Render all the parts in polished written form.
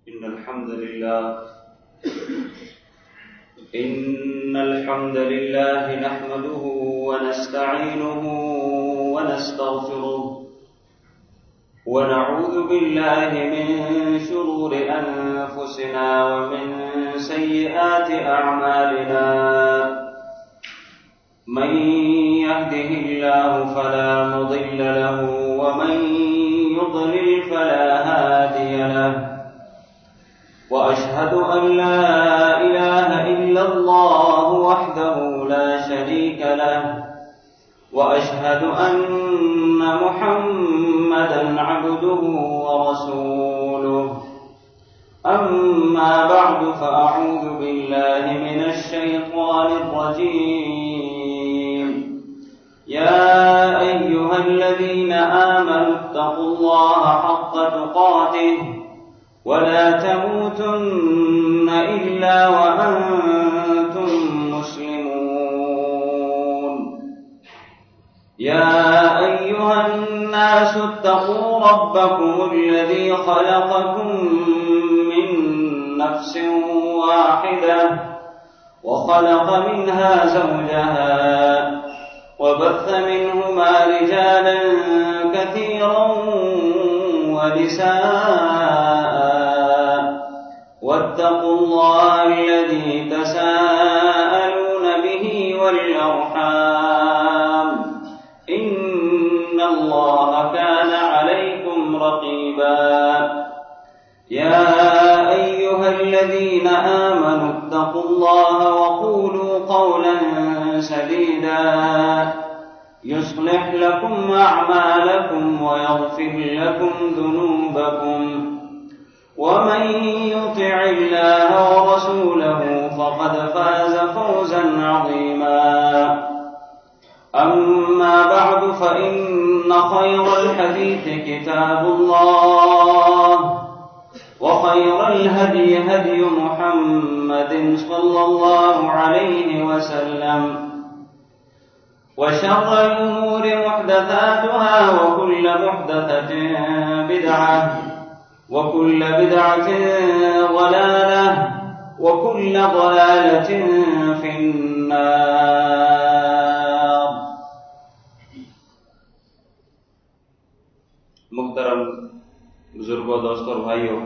إن الحمد لله نحمده ونستعينه ونستغفره ونعوذ بالله من شرور أنفسنا ومن سيئات أعمالنا من يهده الله فلا مضل له ومن يضلل فلا هادي له وأشهد أن لا إله إلا الله وحده لا شريك له وأشهد أن محمدًا عبده ورسوله أما بعد فأعوذ بالله من الشيطان الرجيم يا أيها الذين آمنوا اتقوا الله حق تقاته ولا تموتن إلا وأنتم مسلمون يا أيها الناس اتقوا ربكم الذي خلقكم من نفس واحدة وخلق منها زوجها وبث منهما رجالا كثيرا ونساء واتقوا الله الذي تساءلون به والأرحام إن الله كان عليكم رقيبا يا أيها الذين آمنوا اتقوا الله وقولوا قولا سديدا يصلح لكم أعمالكم ويغفر لكم ذنوبكم ومن يطع الله ورسوله فقد فاز فوزا عظيما أما بعد فإن خير الحديث كتاب الله وخير الهدي هدي محمد صلى الله عليه وسلم وشر الأمور محدثاتها وكل محدثة بدعة وكل بدعة ضلالة وكل ضلالة في النار. محترم بزرگوں، دوستوں، بھائیوں،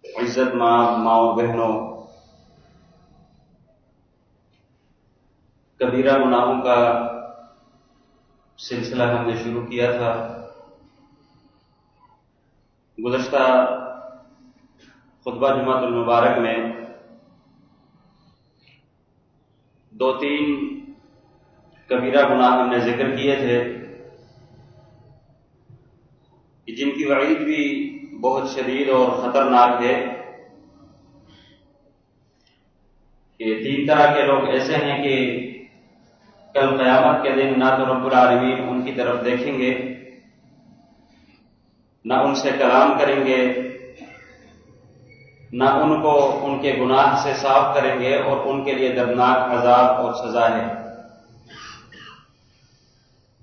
عزت ماؤں بہنوں، کبیرہ گناہوں کا سلسلہ ہم نے شروع کیا تھا. گزشتہ خطبہ جمعۃ المبارک میں 2-3 کبیرہ گناہ ہم نے ذکر کیے تھے جن کی وعید بھی بہت شدید اور خطرناک ہے. کہ 3 طرح کے لوگ ایسے ہیں کہ کل قیامت کے دن نہ تو رب العالمین ان کی طرف دیکھیں گے، نہ ان سے کلام کریں گے، نہ ان کو ان کے گناہ سے صاف کریں گے، اور ان کے لیے دردناک عذاب اور سزا ہے.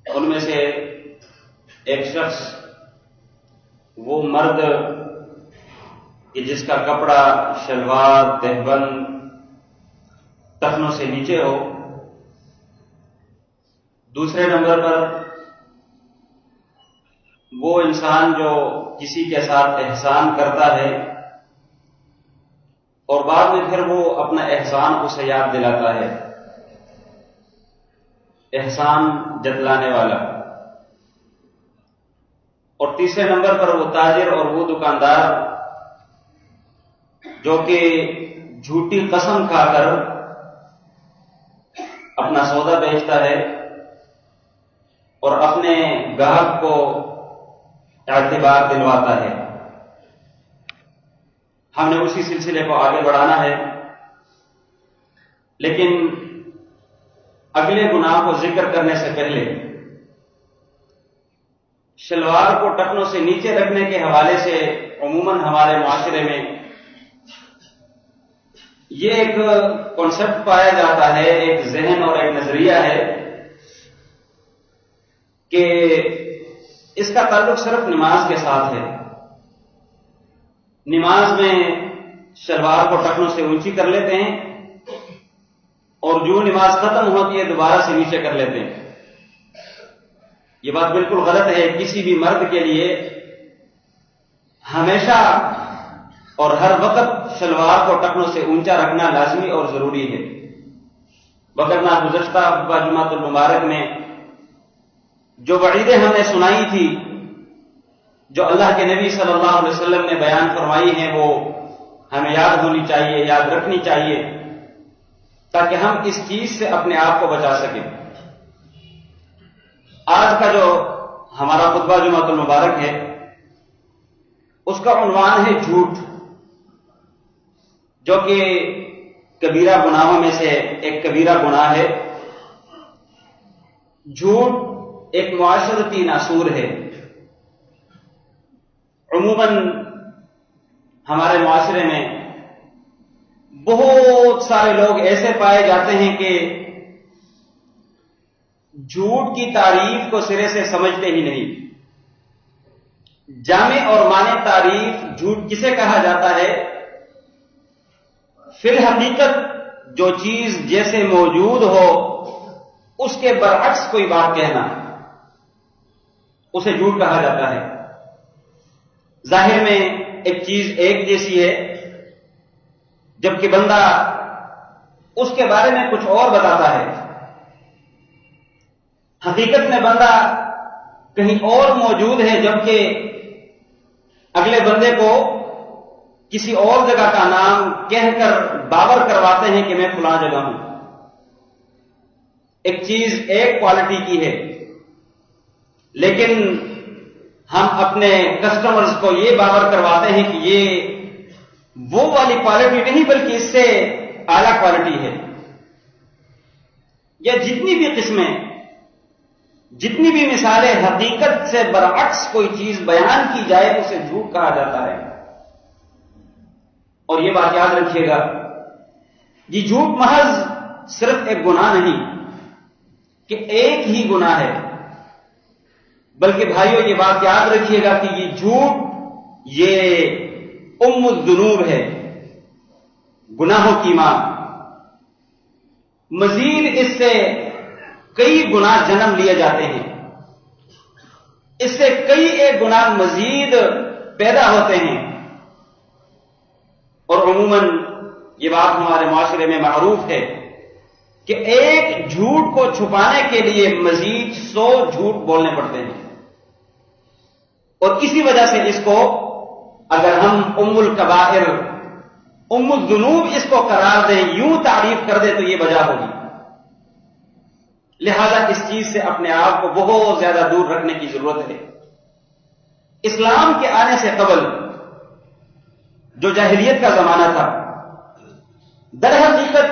ان میں سے ایک شخص وہ مرد کہ جس کا کپڑا، شلوار، دہبند ٹخنوں سے نیچے ہو. دوسرے نمبر پر وہ انسان جو کسی کے ساتھ احسان کرتا ہے اور بعد میں پھر وہ اپنا احسان اسے یاد دلاتا ہے، احسان جتلانے والا. اور تیسرے نمبر پر وہ تاجر اور وہ دکاندار جو کہ جھوٹی قسم کھا کر اپنا سودا بیچتا ہے اور اپنے گاہک کو اعتبار دلواتا ہے. ہم نے اسی سلسلے کو آگے بڑھانا ہے، لیکن اگلے گناہ کو ذکر کرنے سے پہلے شلوار کو ٹخنوں سے نیچے رکھنے کے حوالے سے عموماً ہمارے معاشرے میں یہ ایک کانسیپٹ پایا جاتا ہے، ایک ذہن اور ایک نظریہ ہے کہ اس کا تعلق صرف نماز کے ساتھ ہے. نماز میں شلوار کو ٹخنوں سے اونچی کر لیتے ہیں اور جو نماز ختم ہوتی ہے دوبارہ سے نیچے کر لیتے ہیں. یہ بات بالکل غلط ہے. کسی بھی مرد کے لیے ہمیشہ اور ہر وقت شلوار کو ٹخنوں سے اونچا رکھنا لازمی اور ضروری ہے. وگرنہ گزشتہ جمعۃ المبارک میں جو وعیدیں ہم نے سنائی تھی، جو اللہ کے نبی صلی اللہ علیہ وسلم نے بیان فرمائی ہیں، وہ ہمیں یاد ہونی چاہیے، یاد رکھنی چاہیے، تاکہ ہم اس چیز سے اپنے آپ کو بچا سکیں. آج کا جو ہمارا خطبہ جمعۃ المبارک ہے اس کا عنوان ہے جھوٹ، جو کہ کبیرہ گناہوں میں سے ایک کبیرہ گناہ ہے. جھوٹ ایک معاشرتی ناسور ہے. عموماً ہمارے معاشرے میں بہت سارے لوگ ایسے پائے جاتے ہیں کہ جھوٹ کی تعریف کو سرے سے سمجھتے ہی نہیں. جامع اور معنی تعریف جھوٹ کسے کہا جاتا ہے؟ فی الحقیقت جو چیز جیسے موجود ہو اس کے برعکس کوئی بات کہنا، اسے جھوٹ کہا جاتا ہے. ظاہر میں ایک چیز ایک جیسی ہے، جبکہ بندہ اس کے بارے میں کچھ اور بتاتا ہے. حقیقت میں بندہ کہیں اور موجود ہے، جبکہ اگلے بندے کو کسی اور جگہ کا نام کہہ کر باور کرواتے ہیں کہ میں فلاں جگہ ہوں. ایک چیز ایک کوالٹی کی ہے، لیکن ہم اپنے کسٹمرز کو یہ باور کرواتے ہیں کہ یہ وہ والی کوالٹی نہیں بلکہ اس سے اعلیٰ کوالٹی ہے. یا جتنی بھی قسمیں، جتنی بھی مثالیں حقیقت سے برعکس کوئی چیز بیان کی جائے اسے جھوٹ کہا جاتا ہے. اور یہ بات یاد رکھیے گا، یہ جھوٹ محض صرف ایک گناہ نہیں کہ ایک ہی گناہ ہے، بلکہ بھائیوں یہ بات یاد رکھیے گا کہ یہ جھوٹ یہ ام الذنوب ہے، گناہوں کی ماں. مزید اس سے کئی گناہ جنم لیے جاتے ہیں، اس سے کئی ایک گناہ مزید پیدا ہوتے ہیں. اور عموماً یہ بات ہمارے معاشرے میں معروف ہے کہ ایک جھوٹ کو چھپانے کے لیے مزید 100 جھوٹ بولنے پڑتے ہیں. اور اسی وجہ سے اس کو اگر ہم ام الکبائر، ام الذنوب اس کو قرار دیں، یوں تعریف کر دیں تو یہ وجہ ہوگی. لہذا اس چیز سے اپنے آپ کو بہت زیادہ دور رکھنے کی ضرورت ہے. اسلام کے آنے سے قبل جو جاہلیت کا زمانہ تھا، در حقیقت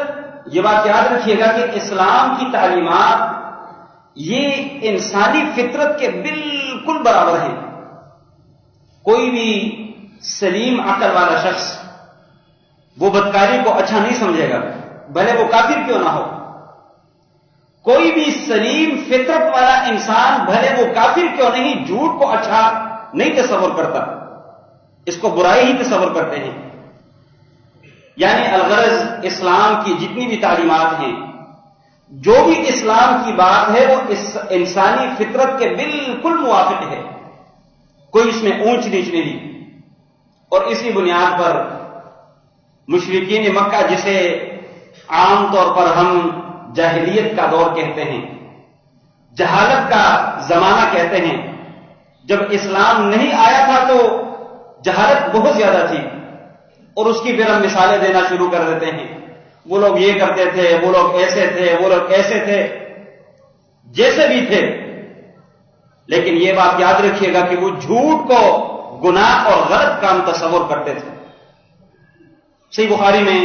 یہ بات یاد رکھیے گا کہ اسلام کی تعلیمات یہ انسانی فطرت کے بالکل برابر ہیں. کوئی بھی سلیم عقل والا شخص وہ بدکاری کو اچھا نہیں سمجھے گا، بھلے وہ کافر کیوں نہ ہو. کوئی بھی سلیم فطرت والا انسان بھلے وہ کافر کیوں نہیں، جھوٹ کو اچھا نہیں تصور کرتا، اس کو برائی ہی تصور کرتے ہیں. یعنی الغرض اسلام کی جتنی بھی تعلیمات ہیں، جو بھی اسلام کی بات ہے وہ اس انسانی فطرت کے بالکل موافق ہے، کوئی اس میں اونچ نیچ نہیں. اور اسی بنیاد پر مشرکین مکہ، جسے عام طور پر ہم جاہلیت کا دور کہتے ہیں، جہالت کا زمانہ کہتے ہیں، جب اسلام نہیں آیا تھا تو جہالت بہت زیادہ تھی. اور اس کی پھر ہم مثالیں دینا شروع کر دیتے ہیں، وہ لوگ یہ کرتے تھے، وہ لوگ ایسے تھے، وہ لوگ ایسے تھے، جیسے بھی تھے. لیکن یہ بات یاد رکھیے گا کہ وہ جھوٹ کو گناہ اور غلط کام تصور کرتے تھے. صحیح بخاری میں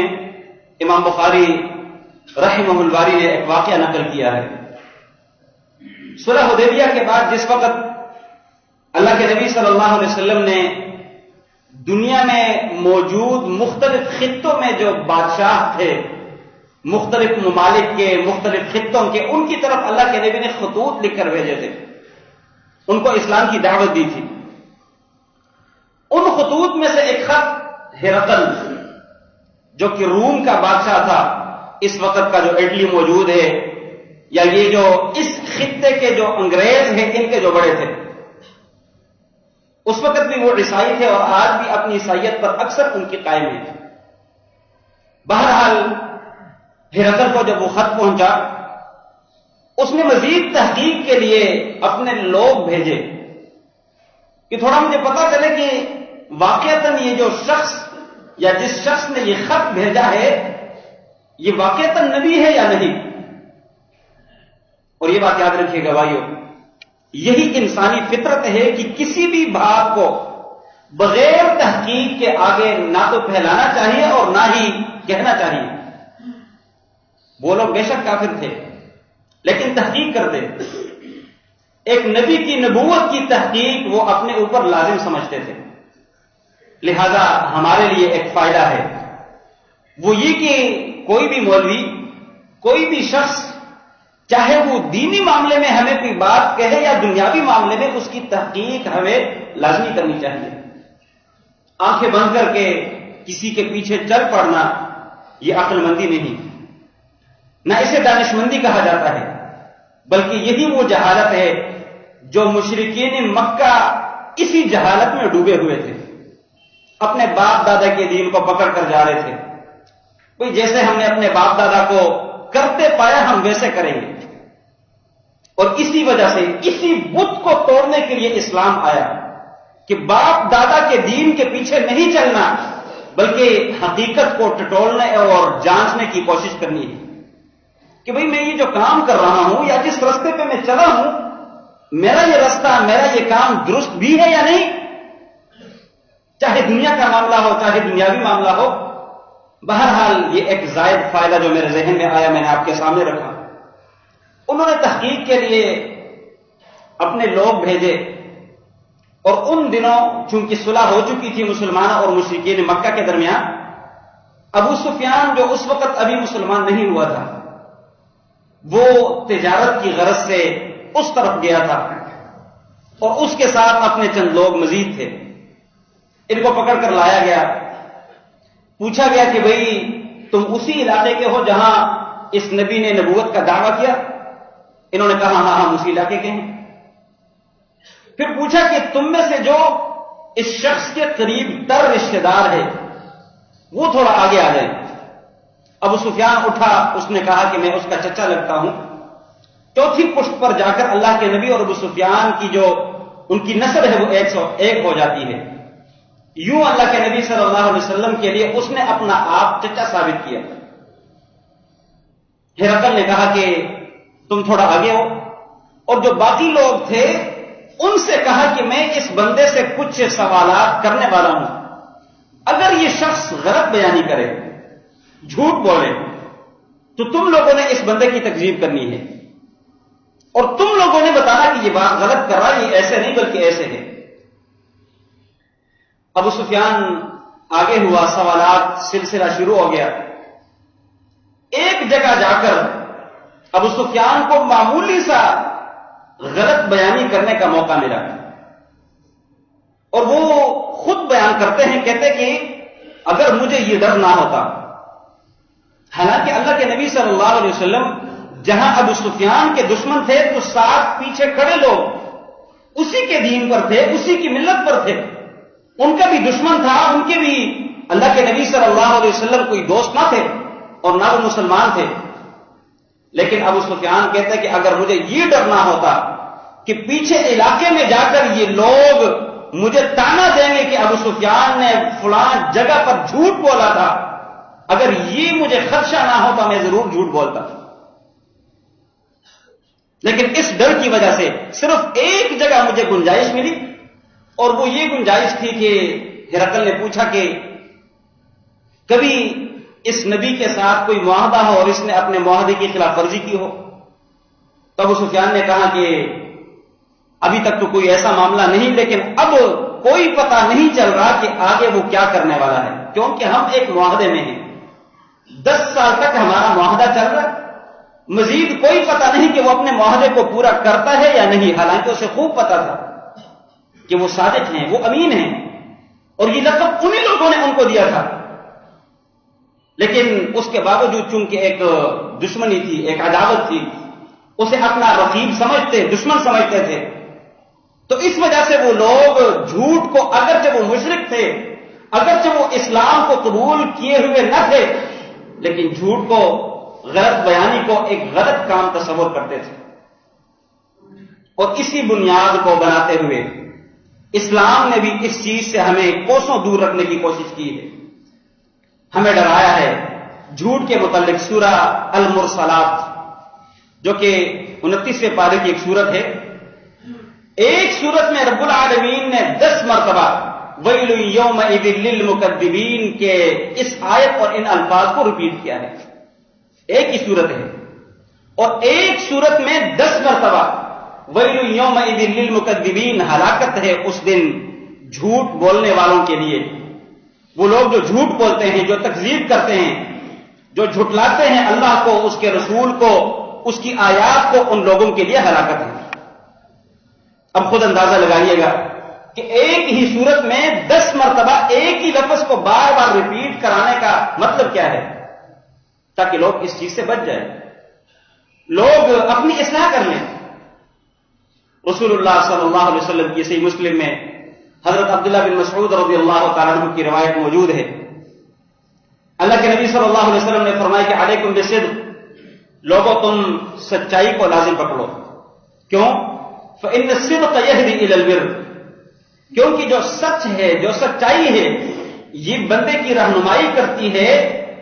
امام بخاری رحمہ الباری نے ایک واقعہ نقل کیا ہے. صلح حدیبیہ کے بعد جس وقت اللہ کے نبی صلی اللہ علیہ وسلم نے دنیا میں موجود مختلف خطوں میں جو بادشاہ تھے، مختلف ممالک کے، مختلف خطوں کے، ان کی طرف اللہ کے نبی نے خطوط لکھ کر بھیجے تھے، ان کو اسلام کی دعوت دی تھی. ان خطوط میں سے ایک خط ہرقل، جو کہ روم کا بادشاہ تھا، اس وقت کا جو اٹلی موجود ہے، یا یہ جو اس خطے کے جو انگریز ہیں ان کے جو بڑے تھے، اس وقت بھی وہ عیسائی تھے اور آج بھی اپنی عیسائیت پر اکثر ان کی قائم ہیں۔ بہرحال ہرقل کو جب وہ خط پہنچا، اس نے مزید تحقیق کے لیے اپنے لوگ بھیجے کہ تھوڑا مجھے پتا چلے کہ واقعتاً یہ جو شخص یا جس شخص نے یہ خط بھیجا ہے یہ واقعتاً نبی ہے یا نہیں۔ اور یہ بات یاد رکھیے گا بھائیو، یہی انسانی فطرت ہے کہ کسی بھی بات کو بغیر تحقیق کے آگے نہ تو پھیلانا چاہیے اور نہ ہی کہنا چاہیے۔ وہ لوگ بے شک کافر تھے لیکن تحقیق کرتے، ایک نبی کی نبوت کی تحقیق وہ اپنے اوپر لازم سمجھتے تھے۔ لہذا ہمارے لیے ایک فائدہ ہے، وہ یہ کہ کوئی بھی مولوی، کوئی بھی شخص، چاہے وہ دینی معاملے میں ہمیں کوئی بات کہے یا دنیاوی معاملے میں، اس کی تحقیق ہمیں لازمی کرنی چاہیے۔ آنکھیں بند کر کے کسی کے پیچھے چل پڑنا یہ عقل مندی نہیں، نہ اسے دانش مندی کہا جاتا ہے، بلکہ یہی وہ جہالت ہے جو مشرکین مکہ اسی جہالت میں ڈوبے ہوئے تھے، اپنے باپ دادا کے دین کو پکڑ کر جا رہے تھے۔ کوئی جیسے ہم نے اپنے باپ دادا کو کرتے پایا ہم ویسے کریں گے، اور اسی وجہ سے اسی بت کو توڑنے کے لیے اسلام آیا کہ باپ دادا کے دین کے پیچھے نہیں چلنا بلکہ حقیقت کو ٹٹولنے اور جانچنے کی کوشش کرنی ہے کہ بھئی میں یہ جو کام کر رہا ہوں یا جس راستے پہ میں چلا ہوں، میرا یہ راستہ، میرا یہ کام درست بھی ہے یا نہیں، چاہے دنیا کا معاملہ ہو چاہے دنیاوی معاملہ ہو۔ بہرحال یہ ایک زائد فائدہ جو میرے ذہن میں آیا میں نے آپ کے سامنے رکھا۔ انہوں نے تحقیق کے لیے اپنے لوگ بھیجے، اور ان دنوں چونکہ صلح ہو چکی تھی مسلمانوں اور مشرکین مکہ کے درمیان، ابو سفیان جو اس وقت ابھی مسلمان نہیں ہوا تھا، وہ تجارت کی غرض سے اس طرف گیا تھا اور اس کے ساتھ اپنے چند لوگ مزید تھے۔ ان کو پکڑ کر لایا گیا، پوچھا گیا کہ بھئی تم اسی علاقے کے ہو جہاں اس نبی نے نبوت کا دعویٰ کیا؟ انہوں نے کہا ہاں ہم اسی علاقے کے ہیں۔ پھر پوچھا کہ تم میں سے جو اس شخص کے قریب تر رشتہ دار ہے وہ تھوڑا آگے آ جائے۔ ابو سفیان اٹھا، اس نے کہا کہ میں اس کا چچا لگتا ہوں۔ چوتھی پشت پر جا کر اللہ کے نبی اور ابو سفیان کی جو ان کی نسل ہے وہ 101 ہو جاتی ہے۔ یوں اللہ کے نبی صلی اللہ علیہ وسلم کے لیے اس نے اپنا آپ چچا ثابت کیا۔ ہرقل نے کہا کہ تم تھوڑا آگے ہو، اور جو باقی لوگ تھے ان سے کہا کہ میں اس بندے سے کچھ سوالات کرنے والا ہوں، اگر یہ شخص غلط بیانی کرے، جھوٹ بولے، تو تم لوگوں نے اس بندے کی تکذیب کرنی ہے، اور تم لوگوں نے بتانا کہ یہ بات غلط کر رہا ہے، یہ ایسے نہیں بلکہ ایسے ہے۔ ابو سفیان آگے ہوا، سوالات سلسلہ شروع ہو گیا۔ ایک جگہ جا کر ابو سفیان کو معمولی سا غلط بیانی کرنے کا موقع ملا، اور وہ خود بیان کرتے ہیں، کہتے کہ اگر مجھے یہ ڈر نہ ہوتا، حالانکہ اللہ کے نبی صلی اللہ علیہ وسلم جہاں ابو سفیان کے دشمن تھے تو ساتھ پیچھے کھڑے لوگ اسی کے دین پر تھے، اسی کی ملت پر تھے، ان کا بھی دشمن تھا، ان کے بھی اللہ کے نبی صلی اللہ علیہ وسلم کوئی دوست نہ تھے اور نہ وہ مسلمان تھے۔ لیکن ابو سفیان کہتے کہ اگر مجھے یہ ڈر نہ ہوتا کہ پیچھے علاقے میں جا کر یہ لوگ مجھے تانا دیں گے کہ ابو سفیان نے فلاں جگہ پر جھوٹ بولا تھا، اگر یہ مجھے خدشہ نہ ہوتا میں ضرور جھوٹ بولتا۔ لیکن اس ڈر کی وجہ سے صرف ایک جگہ مجھے گنجائش ملی، اور وہ یہ گنجائش تھی کہ ہرقل نے پوچھا کہ کبھی اس نبی کے ساتھ کوئی معاہدہ ہو اور اس نے اپنے معاہدے کی خلاف ورزی کی ہو؟ تو ابو سفیان نے کہا کہ ابھی تک تو کوئی ایسا معاملہ نہیں، لیکن اب کوئی پتہ نہیں چل رہا کہ آگے وہ کیا کرنے والا ہے، کیونکہ ہم ایک معاہدے میں ہیں، 10 سال تک ہمارا معاہدہ چل رہا ہے، مزید کوئی پتہ نہیں کہ وہ اپنے معاہدے کو پورا کرتا ہے یا نہیں، حالانکہ اسے خوب پتہ تھا کہ وہ صادق ہیں، وہ امین ہیں، اور یہ لقب انہی لوگوں نے ان کو دیا تھا، لیکن اس کے باوجود چونکہ ایک دشمنی تھی، ایک عداوت تھی، اسے اپنا رقیب سمجھتے، دشمن سمجھتے تھے، تو اس وجہ سے وہ لوگ جھوٹ کو، اگرچہ وہ مشرک تھے، اگرچہ وہ اسلام کو قبول کیے ہوئے نہ تھے، لیکن جھوٹ کو، غلط بیانی کو ایک غلط کام تصور کرتے تھے، اور اسی بنیاد کو بناتے ہوئے اسلام نے بھی اس چیز سے ہمیں کوسوں دور رکھنے کی کوشش کی ہے، ہمیں ڈرایا ہے۔ جھوٹ کے متعلق سورہ المرسلات جو کہ 29ویں پارے کی ایک سورت ہے، ایک سورت میں رب العالمین نے 10 مرتبہ ویل یومئذ للمکذبین کے اس آیت اور ان الفاظ کو ریپیٹ کیا ہے، ایک ہی سورت ہے، اور ایک سورت میں 10 مرتبہ ویل یومئذ للمکذبین، ہلاکت ہے اس دن جھوٹ بولنے والوں کے لیے، وہ لوگ جو جھوٹ بولتے ہیں، جو تکذیب کرتے ہیں، جو جھٹلاتے ہیں اللہ کو، اس کے رسول کو، اس کی آیات کو، ان لوگوں کے لیے ہلاکت ہے۔ اب خود اندازہ لگائیے گا کہ ایک ہی صورت میں 10 مرتبہ ایک ہی لفظ کو بار بار ریپیٹ کرانے کا مطلب کیا ہے، تاکہ لوگ اس چیز سے بچ جائیں، لوگ اپنی اصلاح کر لیں۔ رسول اللہ صلی اللہ علیہ وسلم کی صحیح مسلم میں حضرت عبداللہ بن مسعود رضی اللہ تعالیٰ عنہ کی روایت موجود ہے، اللہ کے نبی صلی اللہ علیہ وسلم نے فرمایا کہ علیکم بالصدق، لوگوں تم سچائی کو لازم پکڑو، کیوں؟ فإن الصدق يهدي إلى البر، کیونکہ جو سچ ہے، جو سچائی ہے، یہ بندے کی رہنمائی کرتی ہے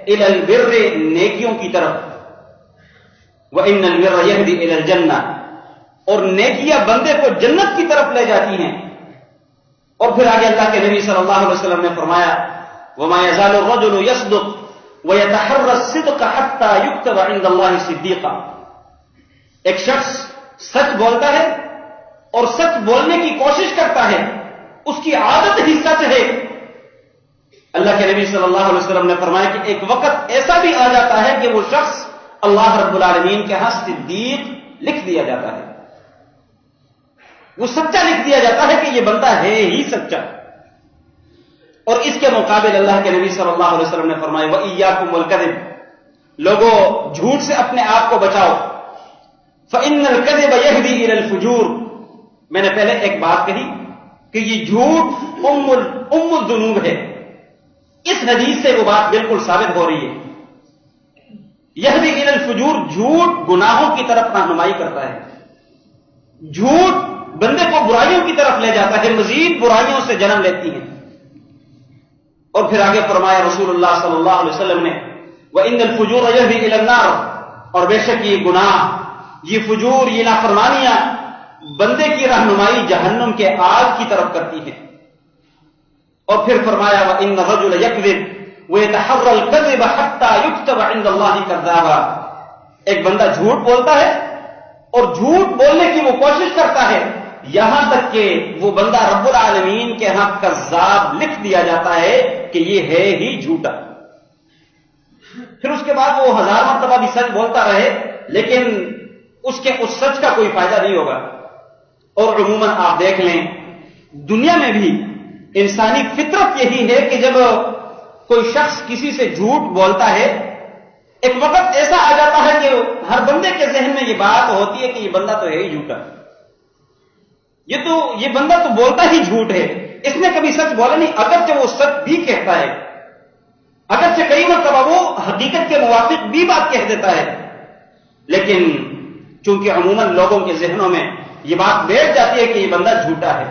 إلى البر، نیکیوں کی طرف، وإن البر يهدي إلى الجنة، اور نیکیاں بندے کو جنت کی طرف لے جاتی ہیں۔ اور پھر آگے اللہ کے نبی صلی اللہ علیہ وسلم نے فرمایا وما يزال الرجل يصدق ويتحرى الصدق حتى يكتب عند الله صديقا، ایک شخص سچ بولتا ہے اور سچ بولنے کی کوشش کرتا ہے، اس کی عادت ہی سچ ہے۔ اللہ کے نبی صلی اللہ علیہ وسلم نے فرمایا کہ ایک وقت ایسا بھی آ جاتا ہے کہ وہ شخص اللہ رب العالمین کے ہاں صدیق لکھ دیا جاتا ہے، وہ سچا لکھ دیا جاتا ہے کہ یہ بندہ ہے ہی سچا۔ اور اس کے مقابل اللہ کے نبی صلی اللہ علیہ وسلم نے فرمایا وَإِيَّاكُمْ وَالْكَذِبَ، لوگوں جھوٹ سے اپنے آپ کو بچاؤ، فَإِنَّ الْكَذِبَ يَهْدِي إِلَى الْفُجُورِ، میں نے پہلے ایک بات کہی کہ یہ جھوٹ ام الذنوب ہے، اس حدیث سے وہ بات بالکل ثابت ہو رہی ہے۔ یہدی الی الفجور، جھوٹ گناہوں کی طرف رہنمائی کرتا ہے، جھوٹ بندے کو برائیوں کی طرف لے جاتا ہے، مزید برائیوں سے جنم لیتی ہیں۔ اور پھر آگے فرمایا رسول اللہ صلی اللہ علیہ وسلم نے وَإِنَّ الْفُجُورَ يَهْدِي إِلَى النَّارِ، اور بے شک یہ گناہ، یہ فجور، یہ نافرمانیاں بندے کی رہنمائی جہنم کے آگ کی طرف کرتی ہیں۔ اور پھر فرمایا وَإِنَّ الرَّجُلَ يَكْذِبُ وَيَتَحَرَّى الْكَذِبَ حَتَّى يُكْتَبَ عِندَ اللَّهِ كَذَّابًا، ایک بندہ جھوٹ بولتا ہے اور جھوٹ بولنے کی وہ کوشش کرتا ہے یہاں تک کہ وہ بندہ رب العالمین کے ہاں کذاب لکھ دیا جاتا ہے کہ یہ ہے ہی جھوٹا۔ پھر اس کے بعد وہ 1000 مرتبہ بھی سچ بولتا رہے، لیکن اس کے اس سچ کا کوئی فائدہ نہیں ہوگا۔ اور عموماً آپ دیکھ لیں دنیا میں بھی انسانی فطرت یہی ہے کہ جب کوئی شخص کسی سے جھوٹ بولتا ہے، ایک وقت ایسا آ جاتا ہے کہ ہر بندے کے ذہن میں یہ بات ہوتی ہے کہ یہ بندہ تو ہے ہی جھوٹا، یہ بندہ تو بولتا ہی جھوٹ ہے، اس نے کبھی سچ بولا نہیں، اگرچہ وہ سچ بھی کہتا ہے، اگرچہ کئی مرتبہ وہ حقیقت کے موافق بھی بات کہہ دیتا ہے، لیکن چونکہ عموماً لوگوں کے ذہنوں میں یہ بات بیٹھ جاتی ہے کہ یہ بندہ جھوٹا ہے،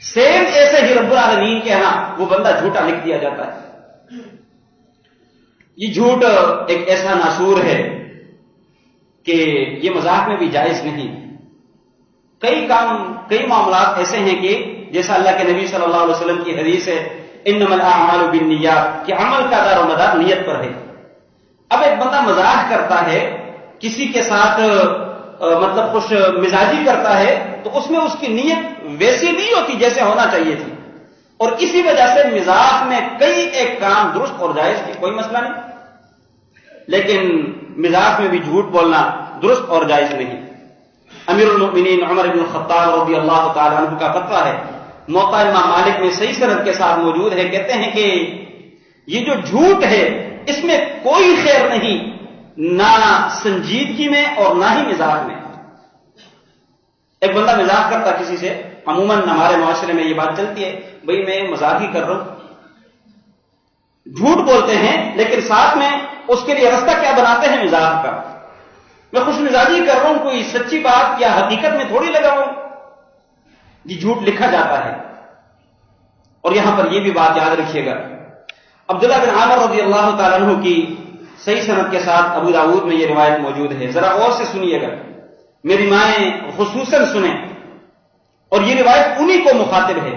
سیم ایسے ہی رب العالمین کے ہاں وہ بندہ جھوٹا لکھ دیا جاتا ہے۔ یہ جھوٹ ایک ایسا ناسور ہے کہ یہ مذاق میں بھی جائز نہیں۔ کئی معاملات ایسے ہیں کہ جیسا اللہ کے نبی صلی اللہ علیہ وسلم کی حدیث ہے انما الاعمال بالنیات، کہ عمل کا دار و مدار نیت پر ہے۔ اب ایک بندہ مزاح کرتا ہے، کسی کے ساتھ مطلب خوش مزاجی کرتا ہے، تو اس میں اس کی نیت ویسی نہیں ہوتی جیسے ہونا چاہیے تھی، اور اسی وجہ سے مزاح میں کئی ایک کام درست اور جائز کی کوئی مسئلہ نہیں، لیکن مزاح میں بھی جھوٹ بولنا درست اور جائز نہیں۔ امیر المؤمنین عمر بن الخطاب رضی اللہ تعالی عنہ کا فتویٰ ہے موقع امام مالک میں صحیح سند کے ساتھ موجود ہے، کہتے ہیں کہ یہ جو جھوٹ ہے اس میں کوئی خیر نہیں، نہ سنجیدگی میں اور نہ ہی مزاح میں۔ ایک بندہ مزاح کرتا کسی سے، عموماً ہمارے معاشرے میں یہ بات چلتی ہے، بھئی میں مزاح ہی کر رہا ہوں، جھوٹ بولتے ہیں لیکن ساتھ میں اس کے لیے رستہ کیا بناتے ہیں؟ مزاح کا۔ میں خوش مزاجی کر رہا ہوں، کوئی سچی بات یا حقیقت میں تھوڑی لگا ہوں، یہ جھوٹ لکھا جاتا ہے۔ اور یہاں پر یہ بھی بات یاد رکھیے گا، عبداللہ بن عامر رضی اللہ تعالیٰ عنہ کی صحیح سند کے ساتھ ابو داؤد میں یہ روایت موجود ہے، ذرا غور سے سنیے گا، میری مائیں خصوصاً سنیں، اور یہ روایت انہی کو مخاطب ہے،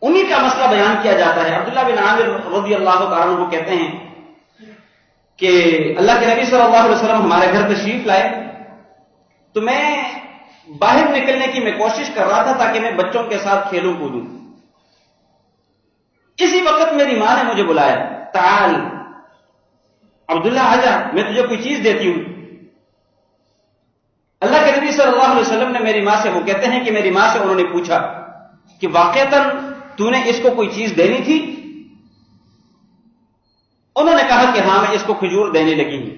انہی کا مسئلہ بیان کیا جاتا ہے۔ عبداللہ بن عامر رضی اللہ تعالیٰ عنہ کہتے ہیں کہ اللہ کے نبی صلی اللہ علیہ وسلم ہمارے گھر تشریف لائے تو میں باہر نکلنے کی میں کوشش کر رہا تھا تاکہ میں بچوں کے ساتھ کھیلوں کودوں۔ اسی وقت میری ماں نے مجھے بلایا، تعال عبداللہ آجا، میں تجھے کوئی چیز دیتی ہوں۔ اللہ کے نبی صلی اللہ علیہ وسلم نے میری ماں سے، وہ کہتے ہیں کہ میری ماں سے انہوں نے پوچھا کہ واقعتاً تو نے اس کو کوئی چیز دینی تھی؟ انہوں نے کہا کہ ہاں میں اس کو کھجور دینے لگی ہوں۔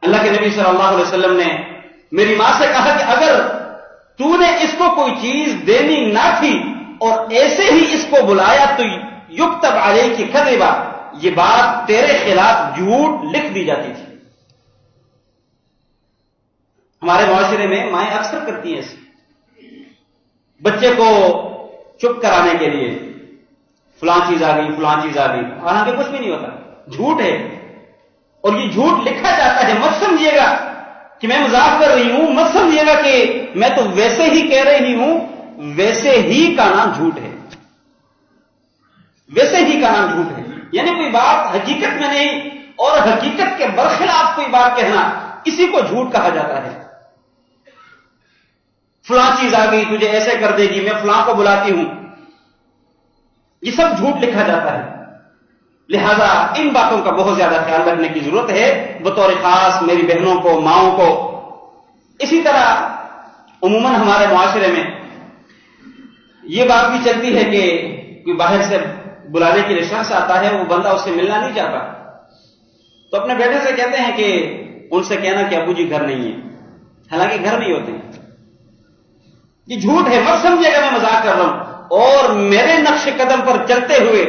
اللہ کے نبی صلی اللہ علیہ وسلم نے میری ماں سے کہا کہ اگر تو نے اس کو کوئی چیز دینی نہ تھی اور ایسے ہی اس کو بلایا تو یکتب علیک کذبا، یہ بات تیرے خلاف جھوٹ لکھ دی جاتی تھی۔ ہمارے معاشرے میں مائیں اکثر کرتی ہیں بچے کو چپ کرانے کے لیے، فلاں چیز آ گئی، فلاں چیز آ گئی، حالانکہ کچھ بھی نہیں ہوتا، جھوٹ ہے، اور یہ جھوٹ لکھا جاتا ہے۔ مت سمجھیے گا کہ میں مذاق کر رہی ہوں، مت سمجھیے گا کہ میں تو ویسے ہی کہہ رہی ہوں، ویسے ہی کا نام جھوٹ ہے، ویسے ہی کا نام جھوٹ ہے، یعنی کوئی بات حقیقت میں نہیں اور حقیقت کے برخلاف کوئی بات کہنا، اسی کو جھوٹ کہا جاتا ہے۔ فلاں چیز آ گئی، تجھے ایسے کر دے گی، میں فلاں کو بلاتی ہوں، یہ سب جھوٹ لکھا جاتا ہے۔ لہذا ان باتوں کا بہت زیادہ خیال رکھنے کی ضرورت ہے، بطور خاص میری بہنوں کو، ماؤں کو۔ اسی طرح عموماً ہمارے معاشرے میں یہ بات بھی چلتی ہے کہ کوئی باہر سے بلانے کے لیے شخص آتا ہے، وہ بندہ اس سے ملنا نہیں چاہتا تو اپنے بیٹے سے کہتے ہیں کہ ان سے کہنا کہ ابو جی گھر نہیں ہے، حالانکہ گھر نہیں ہوتے ہیں۔ یہ جھوٹ ہے، مت سمجھے گا میں مذاق کر رہا ہوں۔ اور میرے نقش قدم پر چلتے ہوئے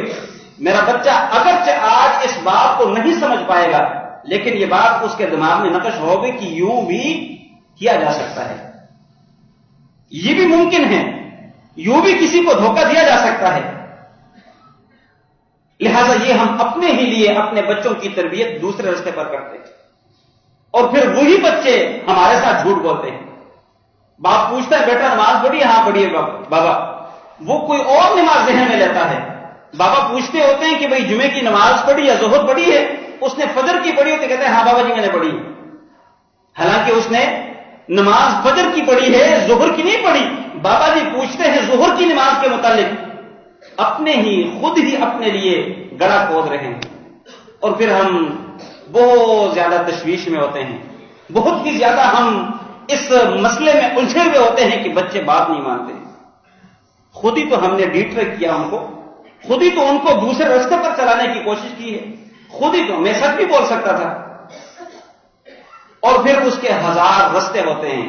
میرا بچہ اگرچہ آج اس بات کو نہیں سمجھ پائے گا، لیکن یہ بات اس کے دماغ میں نقش ہوگی کہ یوں بھی کیا جا سکتا ہے، یہ بھی ممکن ہے، یوں بھی کسی کو دھوکہ دیا جا سکتا ہے۔ لہذا یہ ہم اپنے ہی لیے اپنے بچوں کی تربیت دوسرے راستے پر کرتے ہیں، اور پھر وہی بچے ہمارے ساتھ جھوٹ بولتے ہیں۔ باپ پوچھتا ہے بیٹا نماز پڑھی؟ ہاں پڑھی ہے بابا، وہ کوئی اور نماز ذہن میں لیتا ہے۔ بابا پوچھتے ہوتے ہیں کہ بھئی جمعے کی نماز پڑھی یا ظہر پڑھی ہے؟ اس نے فجر کی پڑھی ہوتی، کہتے ہیں ہاں بابا جی میں نے پڑھی، حالانکہ اس نے نماز فجر کی پڑھی ہے، ظہر کی نہیں پڑھی۔ بابا جی پوچھتے ہیں ظہر کی نماز کے متعلق، اپنے ہی خود ہی اپنے لیے گڑھا کھود رہے ہیں، اور پھر ہم بہت زیادہ تشویش میں ہوتے ہیں، بہت ہی زیادہ ہم اس مسئلے میں الجھے ہوئے ہوتے ہیں کہ بچے بات نہیں مانتے۔ خود ہی تو ہم نے ڈیٹریکٹ کیا ان کو، خود ہی تو ان کو دوسرے راستے پر چلانے کی کوشش کی ہے، خود ہی تو، میں سچ بھی بول سکتا تھا، اور پھر اس کے ہزار راستے ہوتے ہیں۔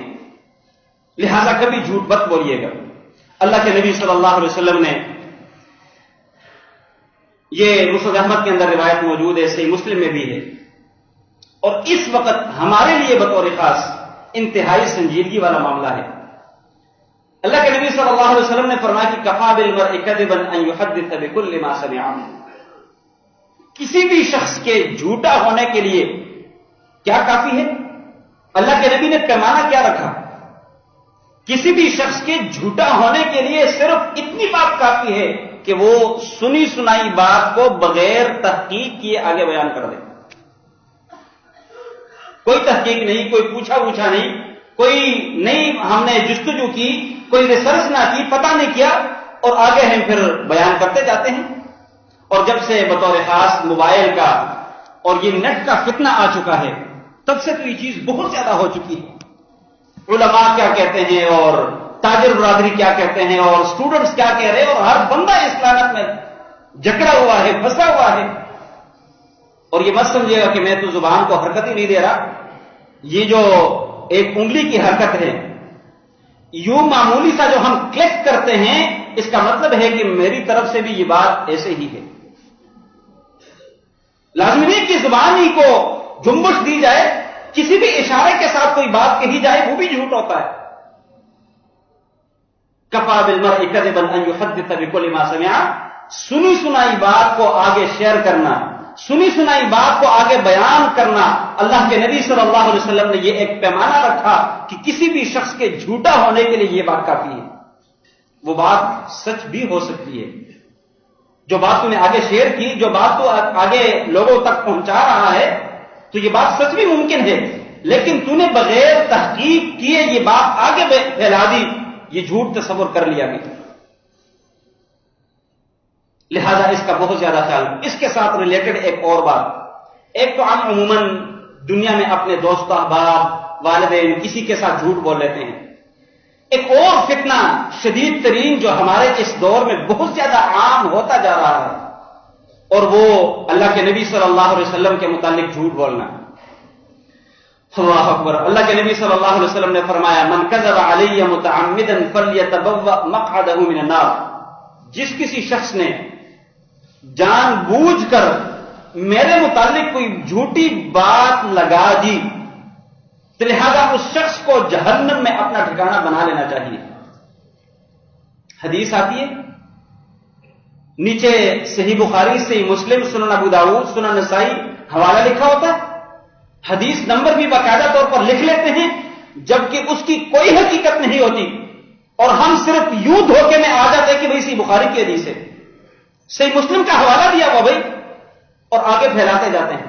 لہذا کبھی جھوٹ مت بولیے گا۔ اللہ کے نبی صلی اللہ علیہ وسلم نے، یہ مسند احمد کے اندر روایت موجود ہے، صحیح مسلم میں بھی ہے، اور اس وقت ہمارے لیے بطور خاص انتہائی سنجیدگی والا معاملہ ہے۔ اللہ کے نبی صلی اللہ علیہ وسلم نے فرمایا کہ کفا بالمرء کذبا ان یحدث بكل ما سمع، کسی بھی شخص کے جھوٹا ہونے کے لیے کیا کافی ہے؟ اللہ کے نبی نے پیمانہ کیا رکھا؟ کسی بھی شخص کے جھوٹا ہونے کے لیے صرف اتنی بات کافی ہے کہ وہ سنی سنائی بات کو بغیر تحقیق کیے آگے بیان کر دے۔ کوئی تحقیق نہیں، کوئی پوچھا نہیں، کوئی نہیں ہم نے جستجو کی، کوئی ریسرچ نہ کی، پتہ نہیں کیا، اور آگے ہم پھر بیان کرتے جاتے ہیں۔ اور جب سے بطور خاص موبائل کا اور یہ نیٹ کا فتنہ آ چکا ہے، تب سے تو یہ چیز بہت زیادہ ہو چکی ہے۔ علماء کیا کہتے ہیں اور تاجر برادری کیا کہتے ہیں اور اسٹوڈنٹس کیا کہہ رہے ہیں، اور ہر بندہ اس لعنت میں جکڑا ہوا ہے، پھنسا ہوا ہے. اور یہ مت سمجھے گا کہ میں تو زبان کو حرکت ہی نہیں دے رہا. یہ جو ایک انگلی کی حرکت ہے، یوں معمولی سا جو ہم کلک کرتے ہیں، اس کا مطلب ہے کہ میری طرف سے بھی یہ بات ایسے ہی ہے. لازمی نہیں کہ زبان ہی کو جنبش دی جائے، کسی بھی اشارے کے ساتھ کوئی بات کہی جائے وہ بھی جھوٹ ہوتا ہے. کفا بالمرء کذبا ان یحدث بکل ما سمع، سنی سنائی بات کو آگے شیئر کرنا، سنی سنائی بات کو آگے بیان کرنا. اللہ کے نبی صلی اللہ علیہ وسلم نے یہ ایک پیمانہ رکھا کہ کسی بھی شخص کے جھوٹا ہونے کے لیے یہ بات کافی ہے. وہ بات سچ بھی ہو سکتی ہے، جو بات تو نے آگے شیئر کی، جو بات تو آگے لوگوں تک پہنچا رہا ہے، تو یہ بات سچ بھی ممکن ہے، لیکن تو نے بغیر تحقیق کیے یہ بات آگے پھیلا دی، یہ جھوٹ تصور کر لیا گیا. لہذا اس کا بہت زیادہ خیال. اس کے ساتھ ریلیٹڈ ایک اور بات، ایک تو ہم عموماً دنیا میں اپنے دوست احباب والدین کسی کے ساتھ جھوٹ بول لیتے ہیں. ایک اور فتنہ شدید ترین جو ہمارے اس دور میں بہت زیادہ عام ہوتا جا رہا ہے، اور وہ اللہ کے نبی صلی اللہ علیہ وسلم کے متعلق جھوٹ بولنا. اللہ اکبر. اللہ کے نبی صلی اللہ علیہ وسلم نے فرمایا من کذب علی متعمدا فلیتبوأ مقعدہ من النار، جس کسی شخص نے جان بوجھ کر میرے متعلق کوئی جھوٹی بات لگا دی تو لہذا اس شخص کو جہنم میں اپنا ٹھکانہ بنا لینا چاہیے. حدیث آتی ہے نیچے صحیح بخاری، صحیح مسلم، سنن ابو داؤد، سنن نسائی حوالہ لکھا ہوتا ہے، حدیث نمبر بھی باقاعدہ طور پر لکھ لیتے ہیں، جبکہ اس کی کوئی حقیقت نہیں ہوتی، اور ہم صرف یوں دھوکے میں آ جاتے کہ بھئی صحیح بخاری کی حدیث ہے، صحیح مسلم کا حوالہ دیا ہوا بھائی، اور آگے پھیلاتے جاتے ہیں.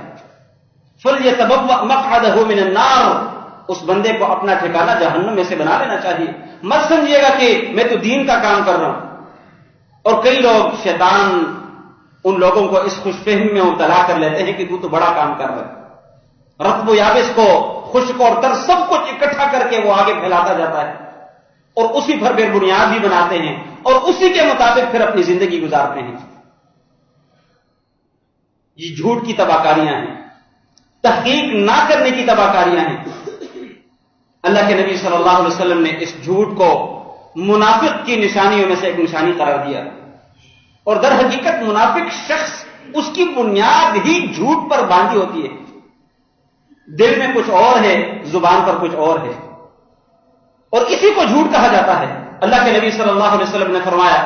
فَلْيَتَبَوَّأْ مَقْعَدَهُ مِنَ النَّارِ، اس بندے کو اپنا ٹھکانہ جہنم میں سے بنا لینا چاہیے. مت سمجھیے گا کہ میں تو دین کا کام کر رہا ہوں. اور کئی لوگ شیطان ان لوگوں کو اس خوش فہمی میں مبتلا کر لیتے ہیں کہ تو بڑا کام کر رہا ہے. رطب و یابس کو، خشک اور تر سب کچھ اکٹھا کر کے وہ آگے پھیلاتا جاتا ہے، اور اسی پر پھر بنیاد بھی بناتے ہیں، اور اسی کے مطابق پھر اپنی زندگی گزارتے ہیں. یہ جھوٹ کی تباہکاریاں ہیں، تحقیق نہ کرنے کی تباہکاریاں ہیں. اللہ کے نبی صلی اللہ علیہ وسلم نے اس جھوٹ کو منافق کی نشانیوں میں سے ایک نشانی قرار دیا، اور در حقیقت منافق شخص اس کی بنیاد ہی جھوٹ پر باندھی ہوتی ہے. دل میں کچھ اور ہے، زبان پر کچھ اور ہے، اور اسی کو جھوٹ کہا جاتا ہے. اللہ کے نبی صلی اللہ علیہ وسلم نے فرمایا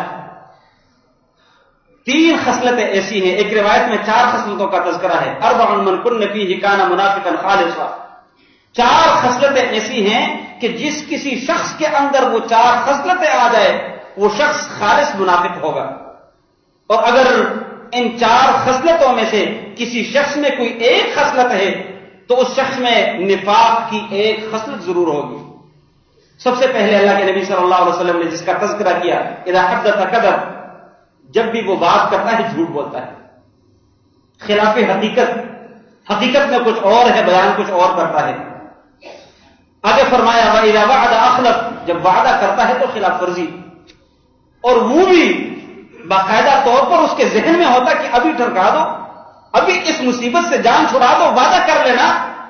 3 خصلتیں ایسی ہیں، ایک روایت میں 4 خصلتوں کا تذکرہ ہے. 4 من کن فیہ کان منافقا خالصا، 4 خصلتیں ایسی ہیں کہ جس کسی شخص کے اندر وہ 4 خصلتیں آ جائے وہ شخص خالص منافق ہوگا. اور اگر ان 4 خصلتوں میں سے کسی شخص میں کوئی ایک خصلت ہے تو اس شخص میں نفاق کی ایک خصلت ضرور ہوگی. سب سے پہلے اللہ کے نبی صلی اللہ علیہ وسلم نے جس کا تذکرہ کیا، اذا حدث کذب، جب بھی وہ بات کرتا ہے جھوٹ بولتا ہے، خلاف حقیقت میں کچھ اور ہے، بیان کچھ اور کرتا ہے. آگے فرمایا وَإِذَا وَعَدَ أَخْلَفَ، جب وعدہ کرتا ہے تو خلاف ورزی، اور وہ بھی باقاعدہ طور پر اس کے ذہن میں ہوتا کہ ابھی ٹھرکا دو، ابھی اس مصیبت سے جان چھڑا دو، وعدہ کر لینا،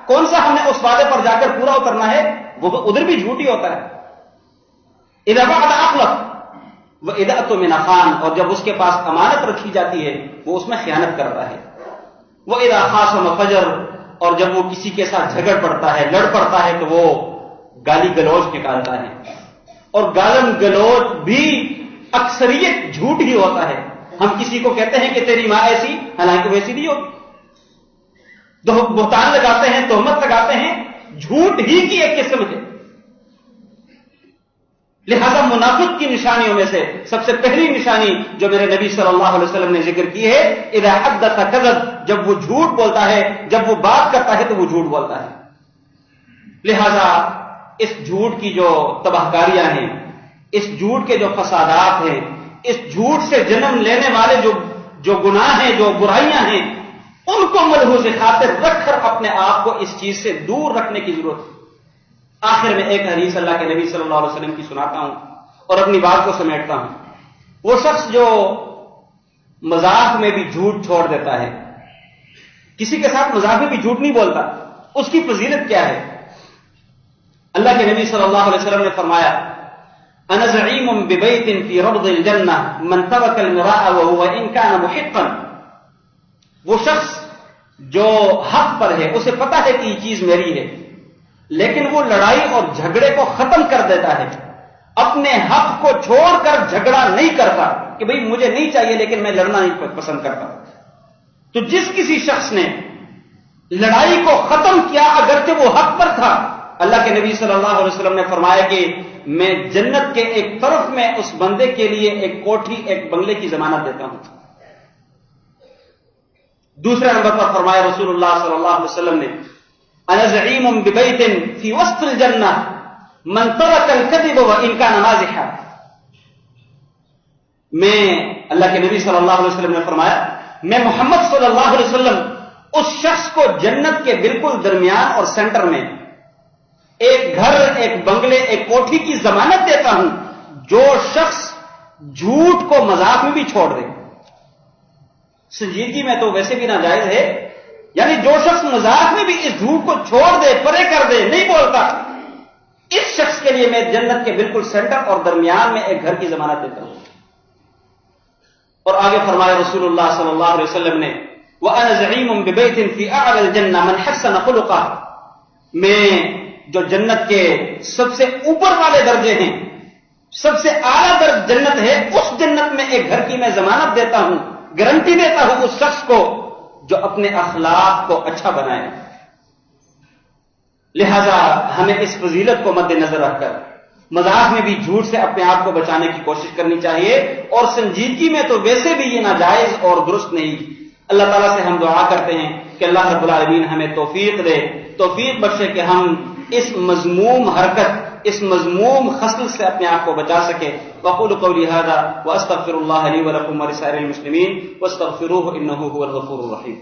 کون سا ہم نے اس وعدے پر جا کر پورا اترنا ہے، وہ ادھر بھی جھوٹ ہی ہوتا ہے. اذا وعد اخلف واذا اؤتمن خان، اور جب اس کے پاس امانت رکھی جاتی ہے وہ اس میں خیانت کرتا ہے. واذا خاصم فجر، اور جب وہ کسی کے ساتھ جھگڑ پڑتا ہے، لڑ پڑتا ہے، تو وہ گالی گلوچ نکالتا ہے. اور گالم گلوچ بھی اکثریت جھوٹ ہی ہوتا ہے. ہم کسی کو کہتے ہیں کہ تیری ماں ایسی، حالانکہ ویسی نہیں ہوتی. بہتان لگاتے ہیں، تہمت لگاتے ہیں، جھوٹ ہی کی ایک قسم ہے. لہذا منافق کی نشانیوں میں سے سب سے پہلی نشانی جو میرے نبی صلی اللہ علیہ وسلم نے ذکر کی ہے، اذا حدث کذب، جب وہ جھوٹ بولتا ہے، جب وہ بات کرتا ہے تو وہ جھوٹ بولتا ہے. لہذا اس جھوٹ کی جو تباہکاریاں ہیں، اس جھوٹ کے جو فسادات ہیں، اس جھوٹ سے جنم لینے والے جو گناہ ہیں، جو برائیاں ہیں، ان کو ملحوظ خاطر رکھ کر اپنے آپ کو اس چیز سے دور رکھنے کی ضرورت ہے. آخر میں ایک حدیث اللہ کے نبی صلی اللہ علیہ وسلم کی سناتا ہوں اور اپنی بات کو سمیٹتا ہوں. وہ شخص جو مذاق میں بھی جھوٹ چھوڑ دیتا ہے, کسی کے ساتھ مذاق میں بھی جھوٹ نہیں بولتا, اس کی فضیلت کیا ہے؟ اللہ کے نبی صلی اللہ علیہ وسلم نے فرمایا انا زعیم ببیت فی ربض الجنہ من ترک المراء وهو ان كان محقا. وہ شخص جو حق پر ہے, اسے پتا ہے کہ یہ چیز میری ہے, لیکن وہ لڑائی اور جھگڑے کو ختم کر دیتا ہے, اپنے حق کو چھوڑ کر جھگڑا نہیں کرتا کہ بھئی مجھے نہیں چاہیے لیکن میں لڑنا نہیں پسند کرتا. تو جس کسی شخص نے لڑائی کو ختم کیا اگرچہ وہ حق پر تھا, اللہ کے نبی صلی اللہ علیہ وسلم نے فرمایا کہ میں جنت کے ایک طرف میں اس بندے کے لیے ایک کوٹھی, ایک بنگلے کی ضمانت دیتا ہوں. دوسرے نمبر پر فرمایا رسول اللہ صلی اللہ علیہ وسلم نے انا زعیم ببیت فی وسط الجنہ من ترک الکذب وان کان مازحا. میں, اللہ کے نبی صلی اللہ علیہ وسلم نے فرمایا, میں محمد صلی اللہ علیہ وسلم اس شخص کو جنت کے بالکل درمیان اور سینٹر میں ایک گھر, ایک بنگلے, ایک کوٹھی کی ضمانت دیتا ہوں جو شخص جھوٹ کو مذاق میں بھی چھوڑ دے. سنجیدگی میں تو ویسے بھی ناجائز ہے, یعنی جو شخص مذاق میں بھی اس جھوٹ کو چھوڑ دے, پرے کر دے, نہیں بولتا, اس شخص کے لیے میں جنت کے بالکل سینٹر اور درمیان میں ایک گھر کی ضمانت دیتا ہوں. اور آگے فرمایا رسول اللہ صلی اللہ علیہ وسلم نے وَأَنَا زَعِيمٌ بِبَيْتٍ فِي أَعْلَى الْجَنَّةِ مَنْ حَسَّنَ خُلُقَهُ. میں جو جنت کے سب سے اوپر والے درجے ہیں, سب سے اعلیٰ درجہ جنت ہے, اس جنت میں ایک گھر کی میں ضمانت دیتا ہوں, گارنٹی دیتا ہوں اس شخص کو جو اپنے اخلاق کو اچھا بنائے. لہذا ہمیں اس فضیلت کو مد نظر رکھ کر مذاق میں بھی جھوٹ سے اپنے آپ کو بچانے کی کوشش کرنی چاہیے, اور سنجیدگی میں تو ویسے بھی یہ ناجائز اور درست نہیں. اللہ تعالیٰ سے ہم دعا کرتے ہیں کہ اللہ رب العالمین ہمیں توفیق دے, توفیق بخشے کہ ہم اس مذموم حرکت, اس مذموم خصل سے اپنے آپ کو بچا سکے. وقول قولی هذا واستغفر الله لي ولكم ولسائر المسلمين واستغفروه انه هو الغفور الرحيم.